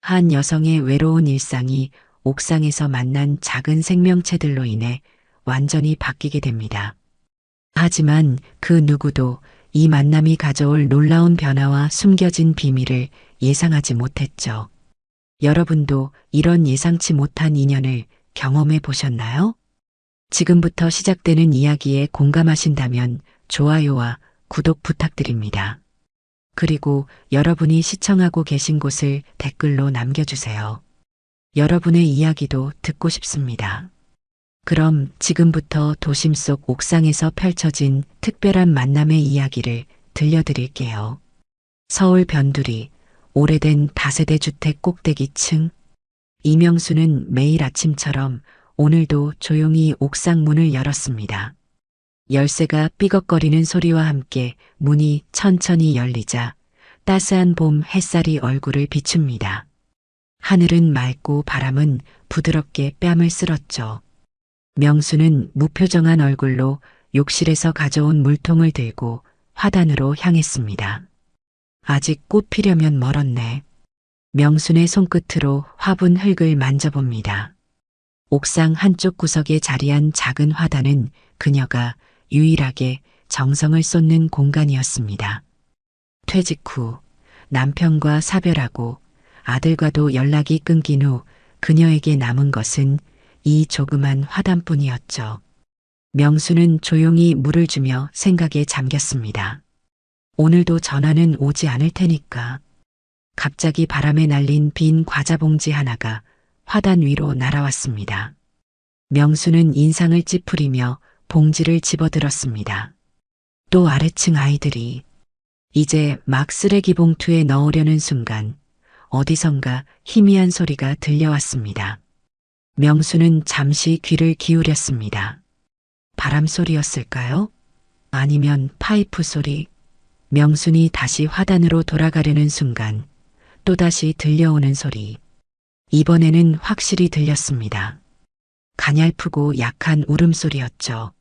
한 여성의 외로운 일상이 옥상에서 만난 작은 생명체들로 인해 완전히 바뀌게 됩니다. 하지만 그 누구도 이 만남이 가져올 놀라운 변화와 숨겨진 비밀을 예상하지 못했죠. 여러분도 이런 예상치 못한 인연을 경험해 보셨나요? 지금부터 시작되는 이야기에 공감하신다면 좋아요와 구독 부탁드립니다. 그리고 여러분이 시청하고 계신 곳을 댓글로 남겨주세요. 여러분의 이야기도 듣고 싶습니다. 그럼 지금부터 도심 속 옥상에서 펼쳐진 특별한 만남의 이야기를 들려드릴게요. 서울 변두리, 오래된 다세대 주택 꼭대기층. 이명수는 매일 아침처럼 오늘도 조용히 옥상 문을 열었습니다. 열쇠가 삐걱거리는 소리와 함께 문이 천천히 열리자 따스한 봄 햇살이 얼굴을 비춥니다. 하늘은 맑고 바람은 부드럽게 뺨을 쓸었죠. 명수는 무표정한 얼굴로 욕실에서 가져온 물통을 들고 화단으로 향했습니다. 아직 꽃 피려면 멀었네. 명순의 손끝으로 화분 흙을 만져봅니다. 옥상 한쪽 구석에 자리한 작은 화단은 그녀가 유일하게 정성을 쏟는 공간이었습니다. 퇴직 후 남편과 사별하고 아들과도 연락이 끊긴 후 그녀에게 남은 것은 이 조그만 화단뿐이었죠. 명수는 조용히 물을 주며 생각에 잠겼습니다. 오늘도 전화는 오지 않을 테니까. 갑자기 바람에 날린 빈 과자 봉지 하나가 화단 위로 날아왔습니다. 명수는 인상을 찌푸리며 봉지를 집어들었습니다. 또 아래층 아이들이 이제 막 쓰레기 봉투에 넣으려는 순간 어디선가 희미한 소리가 들려왔습니다. 명수는 잠시 귀를 기울였습니다. 바람 소리였을까요? 아니면 파이프 소리? 명순이 다시 화단으로 돌아가려는 순간 또다시 들려오는 소리. 이번에는 확실히 들렸습니다. 가냘프고 약한 울음소리였죠.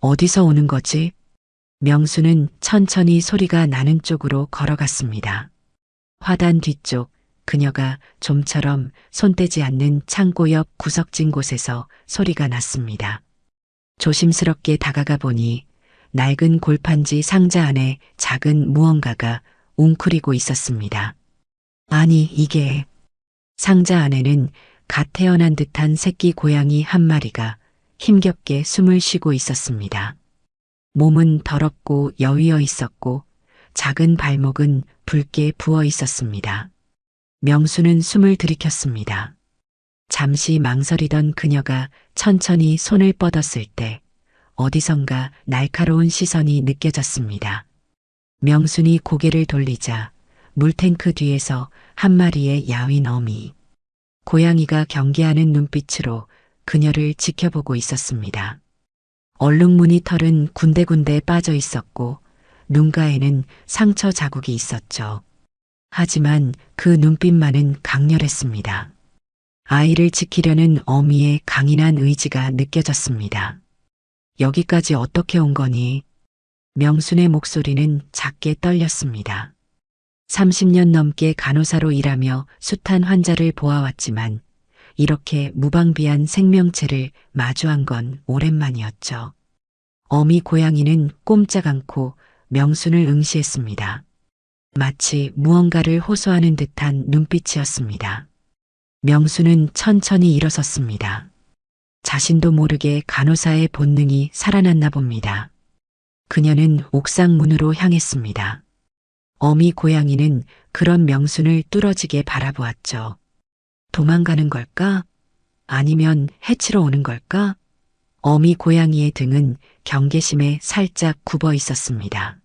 어디서 오는 거지? 명수는 천천히 소리가 나는 쪽으로 걸어갔습니다. 화단 뒤쪽 그녀가 좀처럼 손대지 않는 창고 옆 구석진 곳에서 소리가 났습니다. 조심스럽게 다가가 보니 낡은 골판지 상자 안에 작은 무언가가 웅크리고 있었습니다. 아니 이게 상자 안에는 갓 태어난 듯한 새끼 고양이 한 마리가 힘겹게 숨을 쉬고 있었습니다. 몸은 더럽고 여위어 있었고 작은 발목은 붉게 부어 있었습니다. 명수는 숨을 들이켰습니다. 잠시 망설이던 그녀가 천천히 손을 뻗었을 때 어디선가 날카로운 시선이 느껴졌습니다. 명순이 고개를 돌리자 물탱크 뒤에서 한 마리의 야윈 어미. 고양이가 경계하는 눈빛으로 그녀를 지켜보고 있었습니다. 얼룩무늬 털은 군데군데 빠져 있었고 눈가에는 상처 자국이 있었죠. 하지만 그 눈빛만은 강렬했습니다. 아이를 지키려는 어미의 강인한 의지가 느껴졌습니다. 여기까지 어떻게 온 거니? 명순의 목소리는 작게 떨렸습니다. 30년 넘게 간호사로 일하며 숱한 환자를 보아왔지만 이렇게 무방비한 생명체를 마주한 건 오랜만이었죠. 어미 고양이는 꼼짝 않고 명순을 응시했습니다. 마치 무언가를 호소하는 듯한 눈빛이었습니다. 명순은 천천히 일어섰습니다. 자신도 모르게 간호사의 본능이 살아났나 봅니다. 그녀는 옥상 문으로 향했습니다. 어미 고양이는 그런 명순을 뚫어지게 바라보았죠. 도망가는 걸까? 아니면 해치러 오는 걸까? 어미 고양이의 등은 경계심에 살짝 굽어 있었습니다.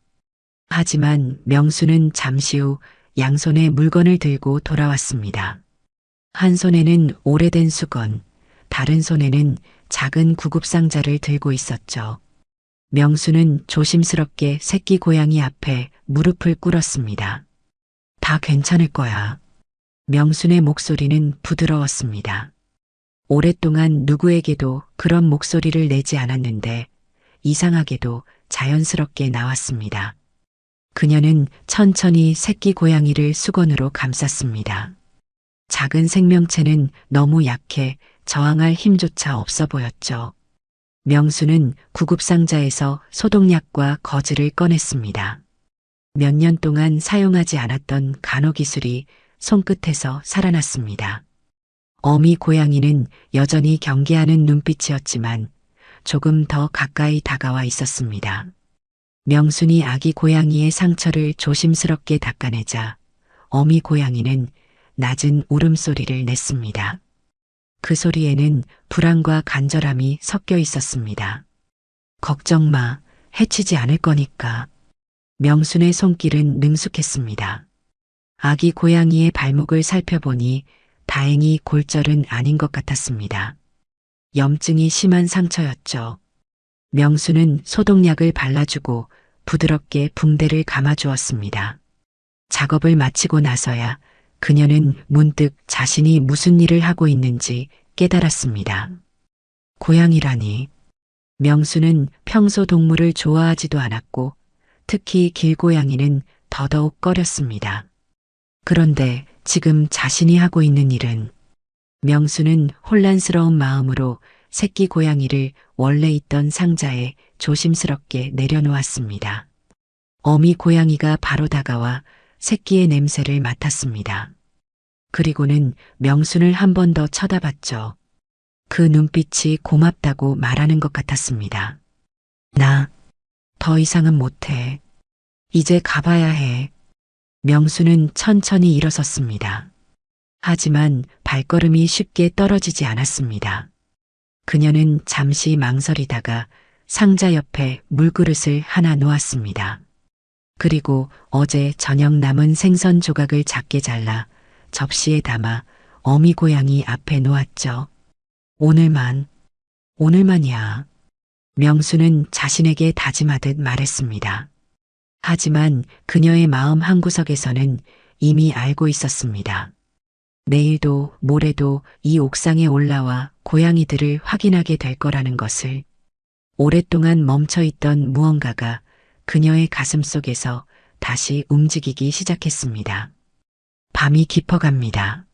하지만 명순은 잠시 후 양손에 물건을 들고 돌아왔습니다. 한 손에는 오래된 수건, 다른 손에는 작은 구급상자를 들고 있었죠. 명수는 조심스럽게 새끼 고양이 앞에 무릎을 꿇었습니다. 다 괜찮을 거야. 명순의 목소리는 부드러웠습니다. 오랫동안 누구에게도 그런 목소리를 내지 않았는데 이상하게도 자연스럽게 나왔습니다. 그녀는 천천히 새끼 고양이를 수건으로 감쌌습니다. 작은 생명체는 너무 약해 저항할 힘조차 없어 보였죠. 명수는 구급상자에서 소독약과 거즈를 꺼냈습니다. 몇 년 동안 사용하지 않았던 간호기술이 손끝에서 살아났습니다. 어미 고양이는 여전히 경계하는 눈빛이었지만 조금 더 가까이 다가와 있었습니다. 명순이 아기 고양이의 상처를 조심스럽게 닦아내자 어미 고양이는 낮은 울음소리를 냈습니다. 그 소리에는 불안과 간절함이 섞여 있었습니다. 걱정 마, 해치지 않을 거니까. 명순의 손길은 능숙했습니다. 아기 고양이의 발목을 살펴보니 다행히 골절은 아닌 것 같았습니다. 염증이 심한 상처였죠. 명수는 소독약을 발라주고 부드럽게 붕대를 감아주었습니다. 작업을 마치고 나서야 그녀는 문득 자신이 무슨 일을 하고 있는지 깨달았습니다. 고양이라니. 명수는 평소 동물을 좋아하지도 않았고 특히 길고양이는 더더욱 꺼렸습니다. 그런데 지금 자신이 하고 있는 일은 명수는 혼란스러운 마음으로 새끼 고양이를 원래 있던 상자에 조심스럽게 내려놓았습니다. 어미 고양이가 바로 다가와 새끼의 냄새를 맡았습니다. 그리고는 명순을 한 번 더 쳐다봤죠. 그 눈빛이 고맙다고 말하는 것 같았습니다. 나 더 이상은 못해. 이제 가봐야 해. 명수는 천천히 일어섰습니다. 하지만 발걸음이 쉽게 떨어지지 않았습니다. 그녀는 잠시 망설이다가 상자 옆에 물그릇을 하나 놓았습니다. 그리고 어제 저녁 남은 생선 조각을 작게 잘라 접시에 담아 어미 고양이 앞에 놓았죠. 오늘만이야. 명수는 자신에게 다짐하듯 말했습니다. 하지만 그녀의 마음 한구석에서는 이미 알고 있었습니다. 내일도 모레도 이 옥상에 올라와 고양이들을 확인하게 될 거라는 것을. 오랫동안 멈춰있던 무언가가 그녀의 가슴 속에서 다시 움직이기 시작했습니다. 밤이 깊어갑니다.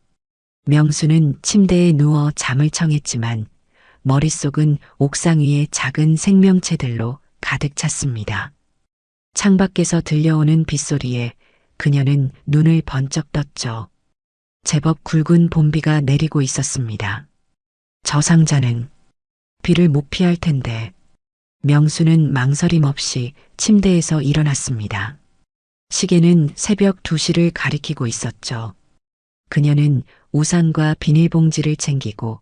명수는 침대에 누워 잠을 청했지만 머릿속은 옥상 위의 작은 생명체들로 가득 찼습니다. 창밖에서 들려오는 빗소리에 그녀는 눈을 번쩍 떴죠. 제법 굵은 봄비가 내리고 있었습니다. 저 상자는 비를 못 피할 텐데. 명수는 망설임 없이 침대에서 일어났습니다. 시계는 새벽 2시를 가리키고 있었죠. 그녀는 우산과 비닐봉지를 챙기고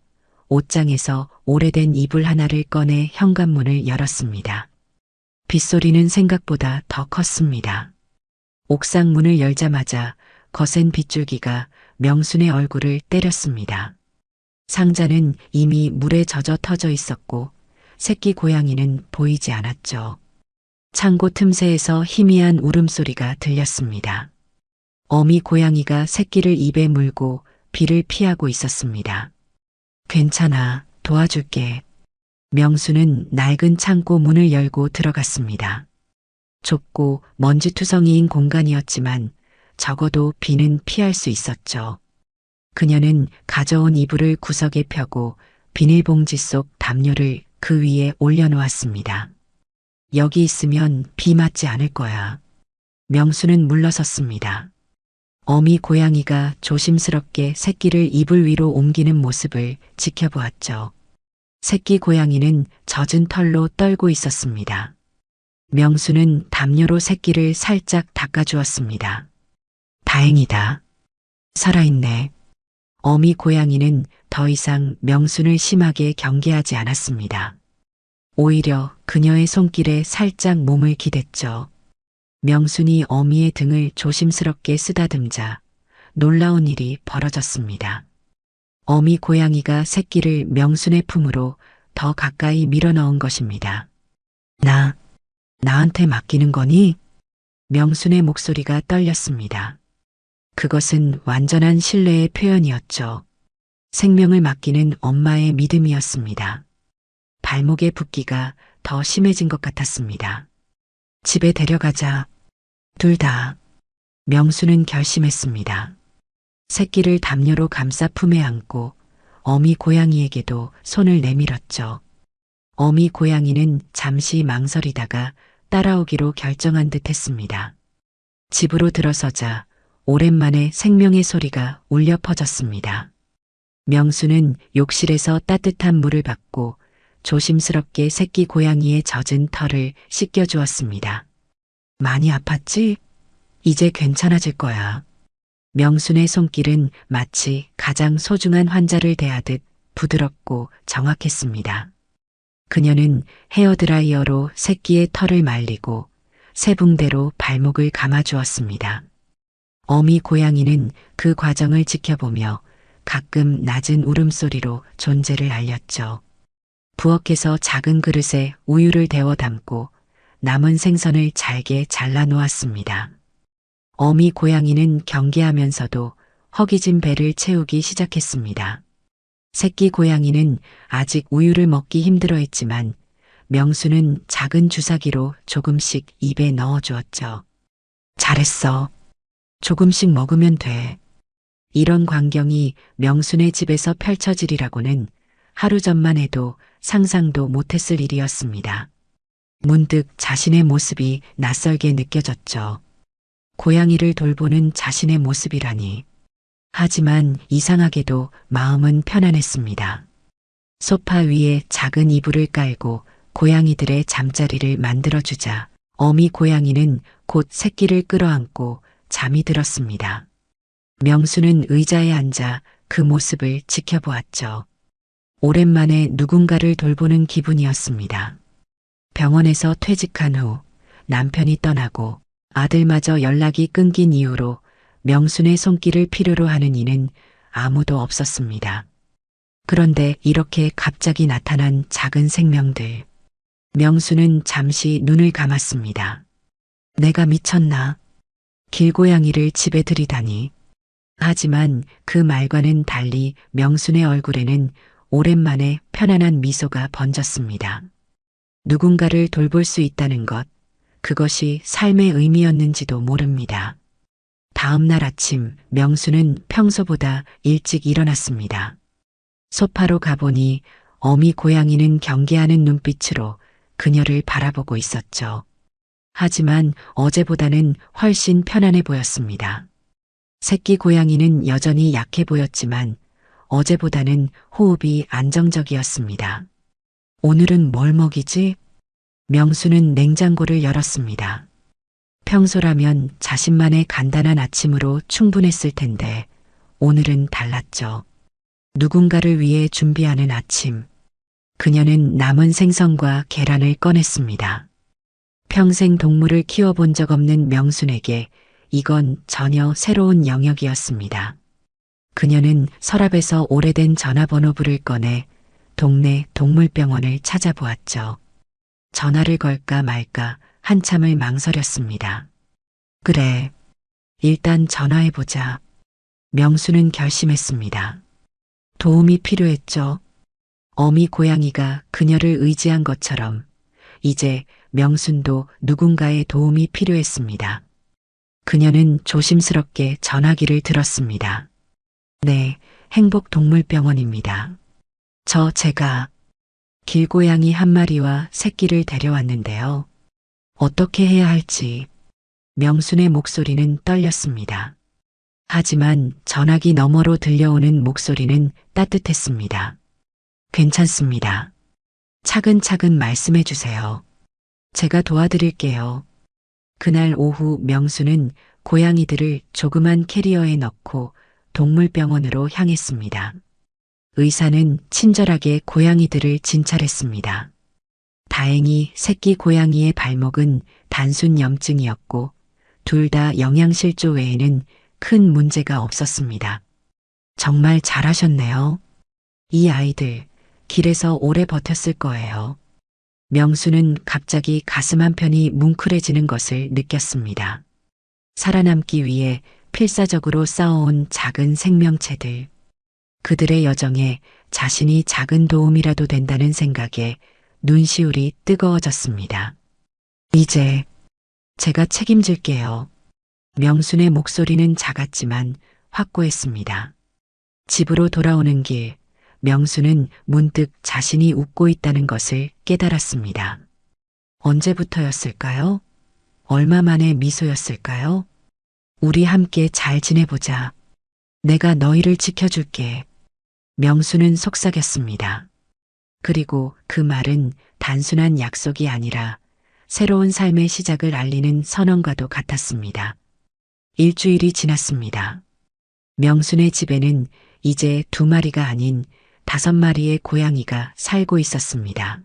옷장에서 오래된 이불 하나를 꺼내 현관문을 열었습니다. 빗소리는 생각보다 더 컸습니다. 옥상 문을 열자마자 거센 빗줄기가 명순의 얼굴을 때렸습니다. 상자는 이미 물에 젖어 터져 있었고 새끼 고양이는 보이지 않았죠. 창고 틈새에서 희미한 울음소리가 들렸습니다. 어미 고양이가 새끼를 입에 물고 비를 피하고 있었습니다. 괜찮아, 도와줄게. 명수는 낡은 창고 문을 열고 들어갔습니다. 좁고 먼지투성이인 공간이었지만 적어도 비는 피할 수 있었죠. 그녀는 가져온 이불을 구석에 펴고 비닐봉지 속 담요를 그 위에 올려놓았습니다. 여기 있으면 비 맞지 않을 거야. 명수는 물러섰습니다. 어미 고양이가 조심스럽게 새끼를 이불 위로 옮기는 모습을 지켜보았죠. 새끼 고양이는 젖은 털로 떨고 있었습니다. 명수는 담요로 새끼를 살짝 닦아주었습니다. 다행이다. 살아있네. 어미 고양이는 더 이상 명순을 심하게 경계하지 않았습니다. 오히려 그녀의 손길에 살짝 몸을 기댔죠. 명순이 어미의 등을 조심스럽게 쓰다듬자 놀라운 일이 벌어졌습니다. 어미 고양이가 새끼를 명순의 품으로 더 가까이 밀어넣은 것입니다. 나한테 맡기는 거니? 명순의 목소리가 떨렸습니다. 그것은 완전한 신뢰의 표현이었죠. 생명을 맡기는 엄마의 믿음이었습니다. 발목의 붓기가 더 심해진 것 같았습니다. 집에 데려가자. 둘 다. 명수는 결심했습니다. 새끼를 담요로 감싸 품에 안고 어미 고양이에게도 손을 내밀었죠. 어미 고양이는 잠시 망설이다가 따라오기로 결정한 듯 했습니다. 집으로 들어서자 오랜만에 생명의 소리가 울려 퍼졌습니다. 명수는 욕실에서 따뜻한 물을 받고 조심스럽게 새끼 고양이의 젖은 털을 씻겨주었습니다. 많이 아팠지? 이제 괜찮아질 거야. 명순의 손길은 마치 가장 소중한 환자를 대하듯 부드럽고 정확했습니다. 그녀는 헤어드라이어로 새끼의 털을 말리고 세붕대로 발목을 감아주었습니다. 어미 고양이는 그 과정을 지켜보며 가끔 낮은 울음소리로 존재를 알렸죠. 부엌에서 작은 그릇에 우유를 데워 담고 남은 생선을 잘게 잘라 놓았습니다. 어미 고양이는 경계하면서도 허기진 배를 채우기 시작했습니다. 새끼 고양이는 아직 우유를 먹기 힘들어했지만 명수는 작은 주사기로 조금씩 입에 넣어주었죠. 잘했어. 조금씩 먹으면 돼. 이런 광경이 명순의 집에서 펼쳐지리라고는 하루 전만 해도 상상도 못했을 일이었습니다. 문득 자신의 모습이 낯설게 느껴졌죠. 고양이를 돌보는 자신의 모습이라니. 하지만 이상하게도 마음은 편안했습니다. 소파 위에 작은 이불을 깔고 고양이들의 잠자리를 만들어주자 어미 고양이는 곧 새끼를 끌어안고 잠이 들었습니다. 명수는 의자에 앉아 그 모습을 지켜보았죠. 오랜만에 누군가를 돌보는 기분이었습니다. 병원에서 퇴직한 후 남편이 떠나고 아들마저 연락이 끊긴 이후로 명순의 손길을 필요로 하는 이는 아무도 없었습니다. 그런데 이렇게 갑자기 나타난 작은 생명들. 명수는 잠시 눈을 감았습니다. 내가 미쳤나? 길고양이를 집에 들이다니. 하지만 그 말과는 달리 명순의 얼굴에는 오랜만에 편안한 미소가 번졌습니다. 누군가를 돌볼 수 있다는 것, 그것이 삶의 의미였는지도 모릅니다. 다음 날 아침 명수는 평소보다 일찍 일어났습니다. 소파로 가보니 어미 고양이는 경계하는 눈빛으로 그녀를 바라보고 있었죠. 하지만 어제보다는 훨씬 편안해 보였습니다. 새끼 고양이는 여전히 약해 보였지만 어제보다는 호흡이 안정적이었습니다. 오늘은 뭘 먹이지? 명수는 냉장고를 열었습니다. 평소라면 자신만의 간단한 아침으로 충분했을 텐데 오늘은 달랐죠. 누군가를 위해 준비하는 아침. 그녀는 남은 생선과 계란을 꺼냈습니다. 평생 동물을 키워본 적 없는 명순에게 이건 전혀 새로운 영역이었습니다. 그녀는 서랍에서 오래된 전화번호부를 꺼내 동네 동물병원을 찾아보았죠. 전화를 걸까 말까 한참을 망설였습니다. 그래, 일단 전화해보자. 명수는 결심했습니다. 도움이 필요했죠. 어미 고양이가 그녀를 의지한 것처럼 이제 명순도 누군가의 도움이 필요했습니다. 그녀는 조심스럽게 전화기를 들었습니다. 네, 행복동물병원입니다. 제가 길고양이 한 마리와 새끼를 데려왔는데요. 어떻게 해야 할지. 명순의 목소리는 떨렸습니다. 하지만 전화기 너머로 들려오는 목소리는 따뜻했습니다. 괜찮습니다. 차근차근 말씀해 주세요. 제가 도와드릴게요. 그날 오후 명수는 고양이들을 조그만 캐리어에 넣고 동물병원으로 향했습니다. 의사는 친절하게 고양이들을 진찰했습니다. 다행히 새끼 고양이의 발목은 단순 염증이었고 둘 다 영양실조 외에는 큰 문제가 없었습니다. 정말 잘하셨네요. 이 아이들 길에서 오래 버텼을 거예요. 명수는 갑자기 가슴 한편이 뭉클해지는 것을 느꼈습니다. 살아남기 위해 필사적으로 싸워온 작은 생명체들. 그들의 여정에 자신이 작은 도움이라도 된다는 생각에 눈시울이 뜨거워졌습니다. 이제 제가 책임질게요. 명순의 목소리는 작았지만 확고했습니다. 집으로 돌아오는 길, 명수는 문득 자신이 웃고 있다는 것을 깨달았습니다. 언제부터였을까요? 얼마 만에 미소였을까요? 우리 함께 잘 지내보자. 내가 너희를 지켜줄게. 명수는 속삭였습니다. 그리고 그 말은 단순한 약속이 아니라 새로운 삶의 시작을 알리는 선언과도 같았습니다. 일주일이 지났습니다. 명순의 집에는 이제 2마리가 아닌 5마리의 고양이가 살고 있었습니다.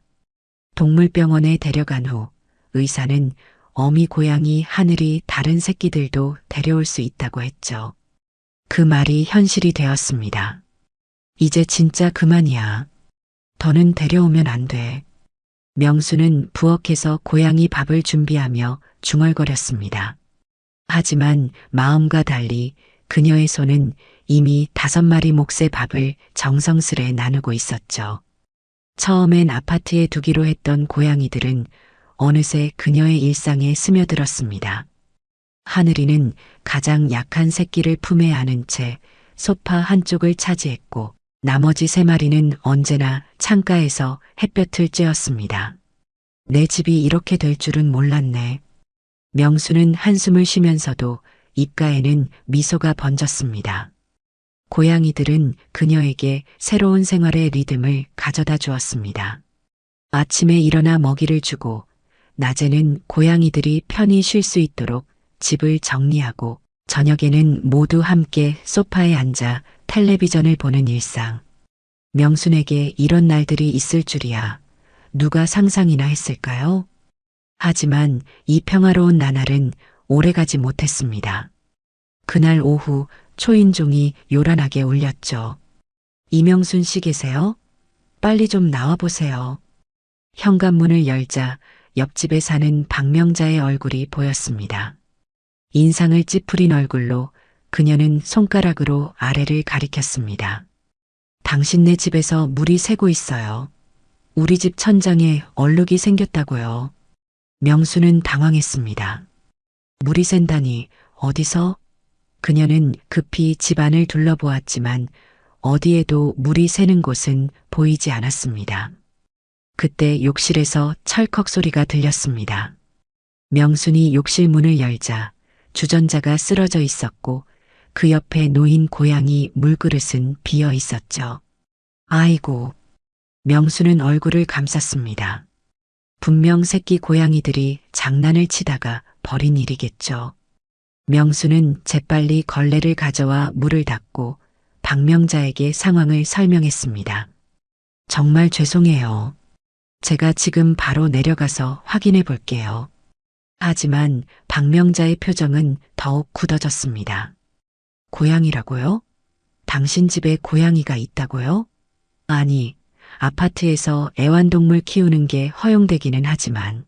동물병원에 데려간 후 의사는 어미 고양이 하늘이 다른 새끼들도 데려올 수 있다고 했죠. 그 말이 현실이 되었습니다. 이제 진짜 그만이야. 더는 데려오면 안 돼. 명수는 부엌에서 고양이 밥을 준비하며 중얼거렸습니다. 하지만 마음과 달리 그녀의 손은 이미 5마리 몫의 밥을 정성스레 나누고 있었죠. 처음엔 아파트에 두기로 했던 고양이들은 어느새 그녀의 일상에 스며들었습니다. 하늘이는 가장 약한 새끼를 품에 안은 채 소파 한쪽을 차지했고 나머지 3마리는 언제나 창가에서 햇볕을 쬐었습니다. 내 집이 이렇게 될 줄은 몰랐네. 명수는 한숨을 쉬면서도 입가에는 미소가 번졌습니다. 고양이들은 그녀에게 새로운 생활의 리듬을 가져다 주었습니다. 아침에 일어나 먹이를 주고 낮에는 고양이들이 편히 쉴 수 있도록 집을 정리하고 저녁에는 모두 함께 소파에 앉아 텔레비전을 보는 일상. 명순에게 이런 날들이 있을 줄이야. 누가 상상이나 했을까요? 하지만 이 평화로운 나날은 오래가지 못했습니다. 그날 오후 초인종이 요란하게 울렸죠. 이명순 씨 계세요? 빨리 좀 나와보세요. 현관문을 열자 옆집에 사는 박명자의 얼굴이 보였습니다. 인상을 찌푸린 얼굴로 그녀는 손가락으로 아래를 가리켰습니다. 당신네 집에서 물이 새고 있어요. 우리 집 천장에 얼룩이 생겼다고요. 명수는 당황했습니다. 물이 샌다니 어디서? 그녀는 급히 집안을 둘러보았지만 어디에도 물이 새는 곳은 보이지 않았습니다. 그때 욕실에서 철컥 소리가 들렸습니다. 명순이 욕실 문을 열자 주전자가 쓰러져 있었고 그 옆에 놓인 고양이 물그릇은 비어 있었죠. 아이고. 명수는 얼굴을 감쌌습니다. 분명 새끼 고양이들이 장난을 치다가 벌인 일이겠죠. 명수는 재빨리 걸레를 가져와 물을 닦고 박명자에게 상황을 설명했습니다. 정말 죄송해요. 제가 지금 바로 내려가서 확인해 볼게요. 하지만 박명자의 표정은 더욱 굳어졌습니다. 고양이라고요? 당신 집에 고양이가 있다고요? 아니, 아파트에서 애완동물 키우는 게 허용되기는 하지만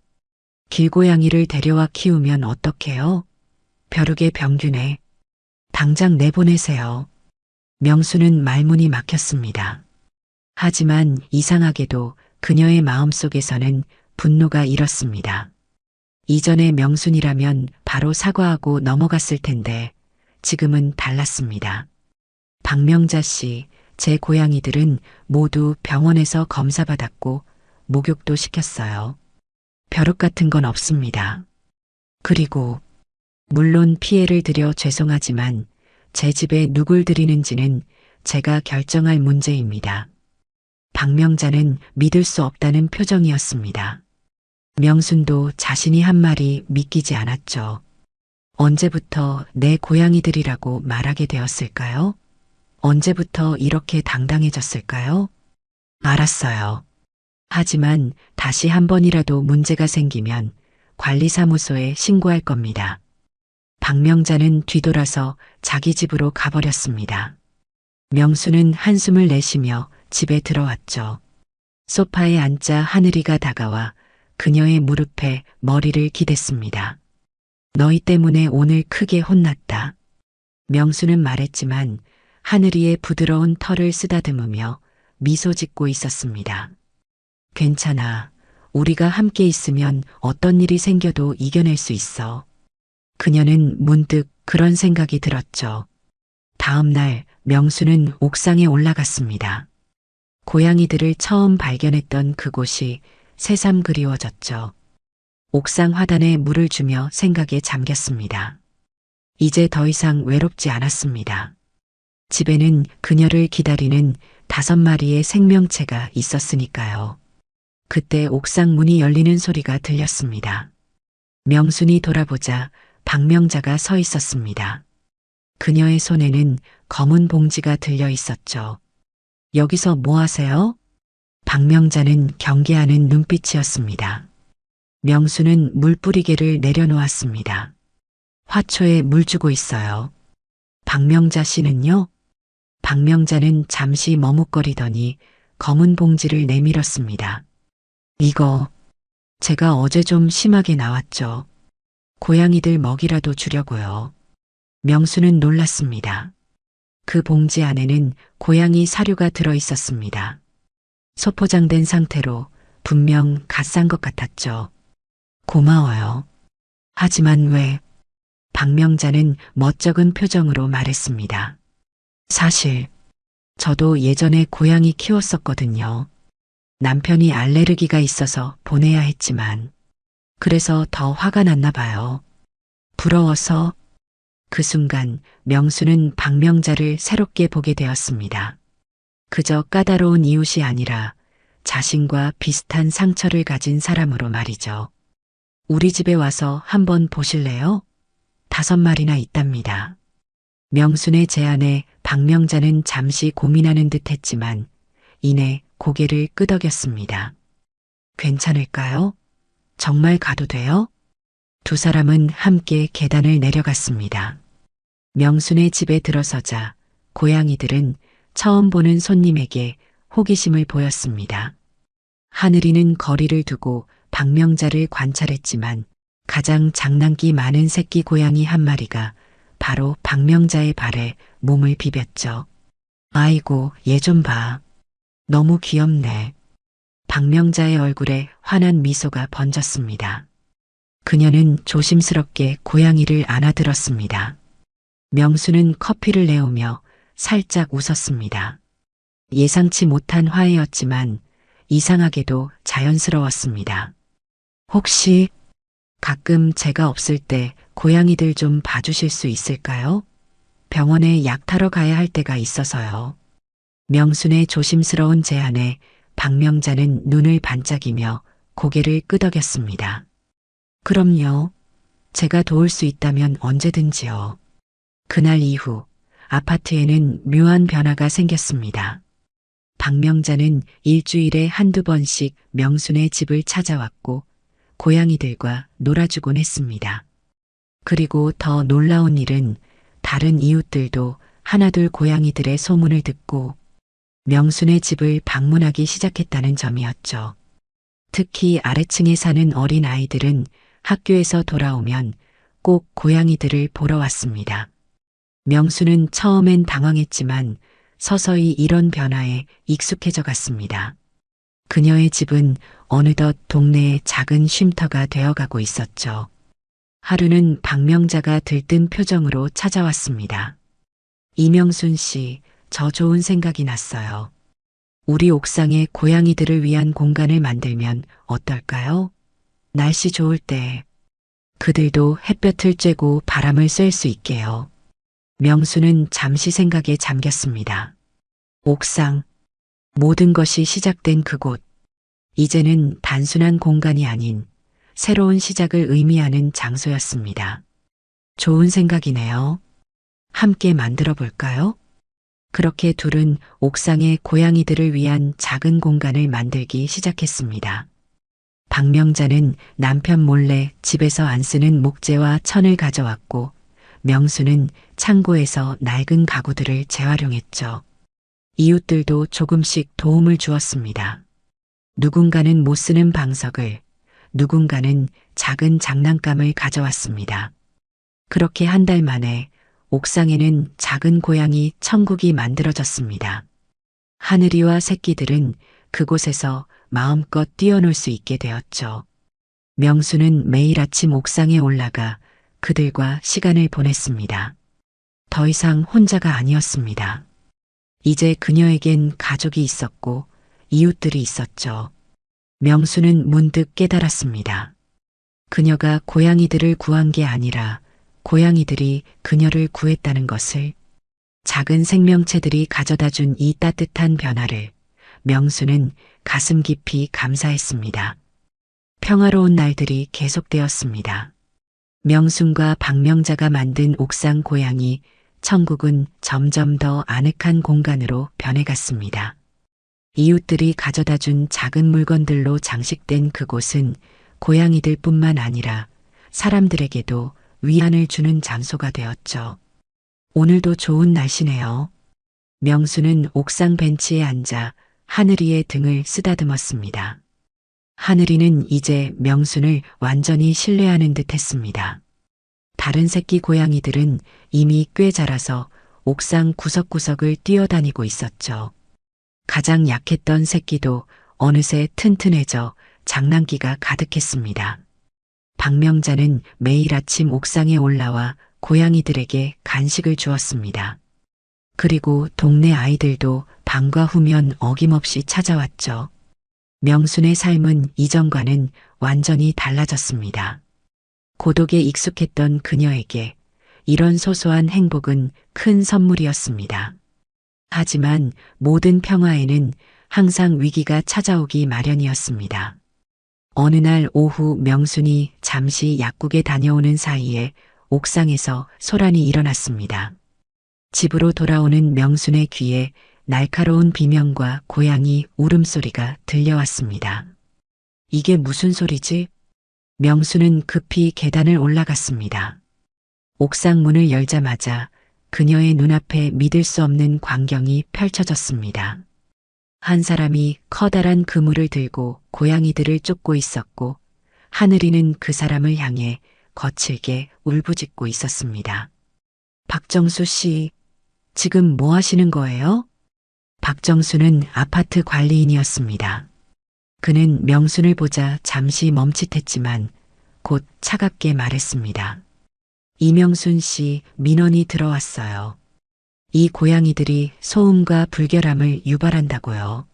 길고양이를 데려와 키우면 어떡해요? 벼룩의 병균에 당장 내보내세요. 명수는 말문이 막혔습니다. 하지만 이상하게도 그녀의 마음속에서는 분노가 일었습니다. 이전에 명순이라면 바로 사과하고 넘어갔을 텐데 지금은 달랐습니다. 박명자 씨, 제 고양이들은 모두 병원에서 검사받았고 목욕도 시켰어요. 벼룩 같은 건 없습니다. 그리고 물론 피해를 드려 죄송하지만 제 집에 누굴 들이는지는 제가 결정할 문제입니다. 박명자는 믿을 수 없다는 표정이었습니다. 명순도 자신이 한 말이 믿기지 않았죠. 언제부터 내 고양이들이라고 말하게 되었을까요? 언제부터 이렇게 당당해졌을까요? 알았어요. 하지만 다시 한 번이라도 문제가 생기면 관리사무소에 신고할 겁니다. 박명자는 뒤돌아서 자기 집으로 가버렸습니다. 명수는 한숨을 내쉬며 집에 들어왔죠. 소파에 앉자 하늘이가 다가와 그녀의 무릎에 머리를 기댔습니다. 너희 때문에 오늘 크게 혼났다. 명수는 말했지만 하늘이의 부드러운 털을 쓰다듬으며 미소 짓고 있었습니다. 괜찮아. 우리가 함께 있으면 어떤 일이 생겨도 이겨낼 수 있어. 그녀는 문득 그런 생각이 들었죠. 다음 날 명수는 옥상에 올라갔습니다. 고양이들을 처음 발견했던 그곳이 새삼 그리워졌죠. 옥상 화단에 물을 주며 생각에 잠겼습니다. 이제 더 이상 외롭지 않았습니다. 집에는 그녀를 기다리는 5마리의 생명체가 있었으니까요. 그때 옥상 문이 열리는 소리가 들렸습니다. 명순이 돌아보자 박명자가 서 있었습니다. 그녀의 손에는 검은 봉지가 들려 있었죠. 여기서 뭐 하세요? 박명자는 경계하는 눈빛이었습니다. 명수는 물뿌리개를 내려놓았습니다. 화초에 물 주고 있어요. 박명자 씨는요? 박명자는 잠시 머뭇거리더니 검은 봉지를 내밀었습니다. 이거 제가 어제 좀 심하게 나왔죠. 고양이들 먹이라도 주려고요. 명수는 놀랐습니다. 그 봉지 안에는 고양이 사료가 들어 있었습니다. 소포장된 상태로 분명 갓 산 것 같았죠. 고마워요. 하지만 왜? 박명자는 멋쩍은 표정으로 말했습니다. 사실 저도 예전에 고양이 키웠었거든요. 남편이 알레르기가 있어서 보내야 했지만 그래서 더 화가 났나 봐요. 부러워서. 그 순간 명수는 박명자를 새롭게 보게 되었습니다. 그저 까다로운 이웃이 아니라 자신과 비슷한 상처를 가진 사람으로 말이죠. 우리 집에 와서 한번 보실래요? 5마리나 있답니다. 명순의 제안에 박명자는 잠시 고민하는 듯 했지만 이내 고개를 끄덕였습니다. 괜찮을까요? 정말 가도 돼요? 2사람은 함께 계단을 내려갔습니다. 명순의 집에 들어서자 고양이들은 처음 보는 손님에게 호기심을 보였습니다. 하늘이는 거리를 두고 박명자를 관찰했지만 가장 장난기 많은 새끼 고양이 한 마리가 바로 박명자의 발에 몸을 비볐죠. 아이고, 얘 좀 봐. 너무 귀엽네. 박명자의 얼굴에 환한 미소가 번졌습니다. 그녀는 조심스럽게 고양이를 안아들었습니다. 명수는 커피를 내오며 살짝 웃었습니다. 예상치 못한 화해였지만 이상하게도 자연스러웠습니다. 혹시 가끔 제가 없을 때 고양이들 좀 봐주실 수 있을까요? 병원에 약 타러 가야 할 때가 있어서요. 명순의 조심스러운 제안에 박명자는 눈을 반짝이며 고개를 끄덕였습니다. 그럼요. 제가 도울 수 있다면 언제든지요. 그날 이후 아파트에는 묘한 변화가 생겼습니다. 박명자는 일주일에 1~2번씩 명순의 집을 찾아왔고 고양이들과 놀아주곤 했습니다. 그리고 더 놀라운 일은 다른 이웃들도 하나둘 고양이들의 소문을 듣고 명순의 집을 방문하기 시작했다는 점이었죠. 특히 아래층에 사는 어린 아이들은 학교에서 돌아오면 꼭 고양이들을 보러 왔습니다. 명수는 처음엔 당황했지만 서서히 이런 변화에 익숙해져 갔습니다. 그녀의 집은 어느덧 동네의 작은 쉼터가 되어가고 있었죠. 하루는 박명자가 들뜬 표정으로 찾아왔습니다. 이명순 씨, 저 좋은 생각이 났어요. 우리 옥상에 고양이들을 위한 공간을 만들면 어떨까요? 날씨 좋을 때 그들도 햇볕을 쬐고 바람을 쐴 수 있게요. 명수는 잠시 생각에 잠겼습니다. 옥상, 모든 것이 시작된 그곳. 이제는 단순한 공간이 아닌 새로운 시작을 의미하는 장소였습니다. 좋은 생각이네요. 함께 만들어 볼까요? 그렇게 둘은 옥상에 고양이들을 위한 작은 공간을 만들기 시작했습니다. 박명자는 남편 몰래 집에서 안 쓰는 목재와 천을 가져왔고 명수는 창고에서 낡은 가구들을 재활용했죠. 이웃들도 조금씩 도움을 주었습니다. 누군가는 못 쓰는 방석을, 누군가는 작은 장난감을 가져왔습니다. 그렇게 1달 만에 옥상에는 작은 고양이 천국이 만들어졌습니다. 하늘이와 새끼들은 그곳에서 마음껏 뛰어놀 수 있게 되었죠. 명수는 매일 아침 옥상에 올라가 그들과 시간을 보냈습니다. 더 이상 혼자가 아니었습니다. 이제 그녀에겐 가족이 있었고 이웃들이 있었죠. 명수는 문득 깨달았습니다. 그녀가 고양이들을 구한 게 아니라 고양이들이 그녀를 구했다는 것을, 작은 생명체들이 가져다 준 이 따뜻한 변화를 명수는 가슴 깊이 감사했습니다. 평화로운 날들이 계속되었습니다. 명순과 박명자가 만든 옥상 고양이 천국은 점점 더 아늑한 공간으로 변해갔습니다. 이웃들이 가져다 준 작은 물건들로 장식된 그곳은 고양이들뿐만 아니라 사람들에게도 위안을 주는 장소가 되었죠. 오늘도 좋은 날씨네요. 명수는 옥상 벤치에 앉아 하늘이의 등을 쓰다듬었습니다. 하늘이는 이제 명순을 완전히 신뢰하는 듯 했습니다. 다른 새끼 고양이들은 이미 꽤 자라서 옥상 구석구석을 뛰어다니고 있었죠. 가장 약했던 새끼도 어느새 튼튼해져 장난기가 가득했습니다. 박명자는 매일 아침 옥상에 올라와 고양이들에게 간식을 주었습니다. 그리고 동네 아이들도 방과 후면 어김없이 찾아왔죠. 명순의 삶은 이전과는 완전히 달라졌습니다. 고독에 익숙했던 그녀에게 이런 소소한 행복은 큰 선물이었습니다. 하지만 모든 평화에는 항상 위기가 찾아오기 마련이었습니다. 어느 날 오후 명순이 잠시 약국에 다녀오는 사이에 옥상에서 소란이 일어났습니다. 집으로 돌아오는 명순의 귀에 날카로운 비명과 고양이 울음소리가 들려왔습니다. 이게 무슨 소리지? 명수는 급히 계단을 올라갔습니다. 옥상 문을 열자마자 그녀의 눈앞에 믿을 수 없는 광경이 펼쳐졌습니다. 한 사람이 커다란 그물을 들고 고양이들을 쫓고 있었고 하늘이는 그 사람을 향해 거칠게 울부짖고 있었습니다. 박정수 씨, 지금 뭐 하시는 거예요? 박정수는 아파트 관리인이었습니다. 그는 명순을 보자 잠시 멈칫했지만 곧 차갑게 말했습니다. 이명순 씨, 민원이 들어왔어요. 이 고양이들이 소음과 불결함을 유발한다고요.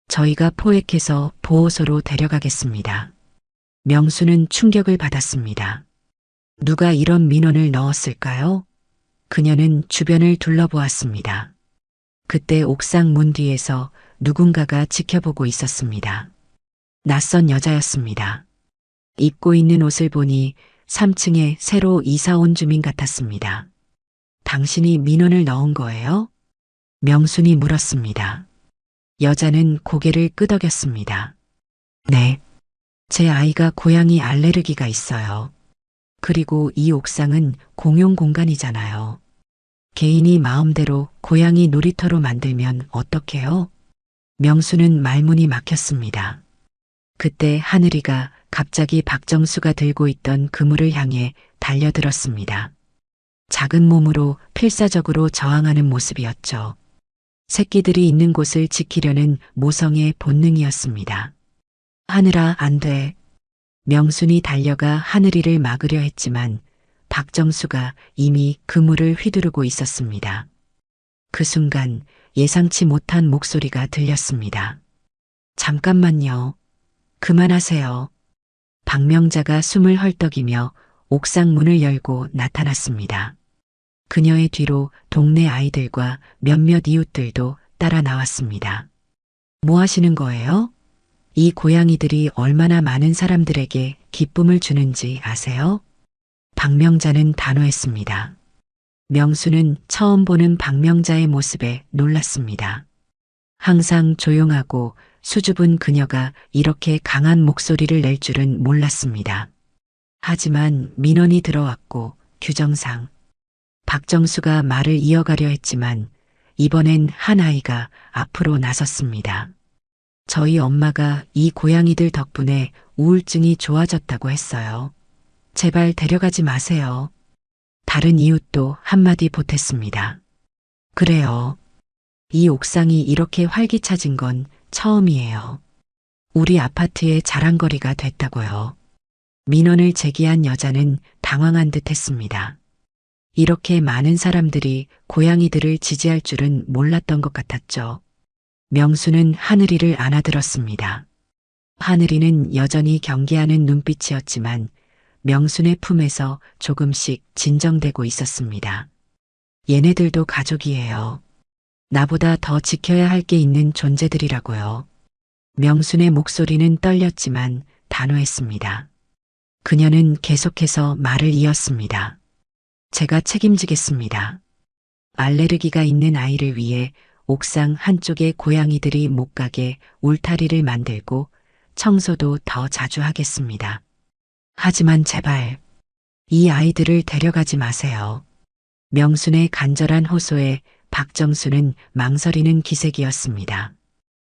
저희가 포획해서 보호소로 데려가겠습니다. 명순은 충격을 받았습니다. 누가 이런 민원을 넣었을까요? 그녀는 주변을 둘러보았습니다. 그때 옥상 문 뒤에서 누군가가 지켜보고 있었습니다. 낯선 여자였습니다. 입고 있는 옷을 보니 3층에 새로 이사 온 주민 같았습니다. 당신이 민원을 넣은 거예요? 명순이 물었습니다. 여자는 고개를 끄덕였습니다. 네. 제 아이가 고양이 알레르기가 있어요. 그리고 이 옥상은 공용 공간이잖아요. 개인이 마음대로 고양이 놀이터로 만들면 어떡해요? 명수는 말문이 막혔습니다. 그때 하늘이가 갑자기 박정수가 들고 있던 그물을 향해 달려들었습니다. 작은 몸으로 필사적으로 저항하는 모습이었죠. 새끼들이 있는 곳을 지키려는 모성의 본능이었습니다. 하늘아, 안 돼. 명순이 달려가 하늘이를 막으려 했지만 박정수가 이미 그물을 휘두르고 있었습니다. 그 순간 예상치 못한 목소리가 들렸습니다. 잠깐만요. 그만하세요. 박명자가 숨을 헐떡이며 옥상 문을 열고 나타났습니다. 그녀의 뒤로 동네 아이들과 몇몇 이웃들도 따라 나왔습니다. 뭐 하시는 거예요? 이 고양이들이 얼마나 많은 사람들에게 기쁨을 주는지 아세요? 박명자는 단호했습니다. 명수는 처음 보는 박명자의 모습에 놀랐습니다. 항상 조용하고 수줍은 그녀가 이렇게 강한 목소리를 낼 줄은 몰랐습니다. 하지만 민원이 들어왔고 규정상 박정수가 말을 이어가려 했지만 이번엔 한 아이가 앞으로 나섰습니다. 저희 엄마가 이 고양이들 덕분에 우울증이 좋아졌다고 했어요. 제발 데려가지 마세요. 다른 이웃도 한마디 보탰습니다. 그래요. 이 옥상이 이렇게 활기차진 건 처음이에요. 우리 아파트의 자랑거리가 됐다고요. 민원을 제기한 여자는 당황한 듯 했습니다. 이렇게 많은 사람들이 고양이들을 지지할 줄은 몰랐던 것 같았죠. 명수는 하늘이를 안아들었습니다. 하늘이는 여전히 경계하는 눈빛이었지만 명순의 품에서 조금씩 진정되고 있었습니다. 얘네들도 가족이에요. 나보다 더 지켜야 할 게 있는 존재들이라고요. 명순의 목소리는 떨렸지만 단호했습니다. 그녀는 계속해서 말을 이었습니다. 제가 책임지겠습니다. 알레르기가 있는 아이를 위해 옥상 한쪽에 고양이들이 못 가게 울타리를 만들고 청소도 더 자주 하겠습니다. 하지만 제발 이 아이들을 데려가지 마세요. 명순의 간절한 호소에 박정수는 망설이는 기색이었습니다.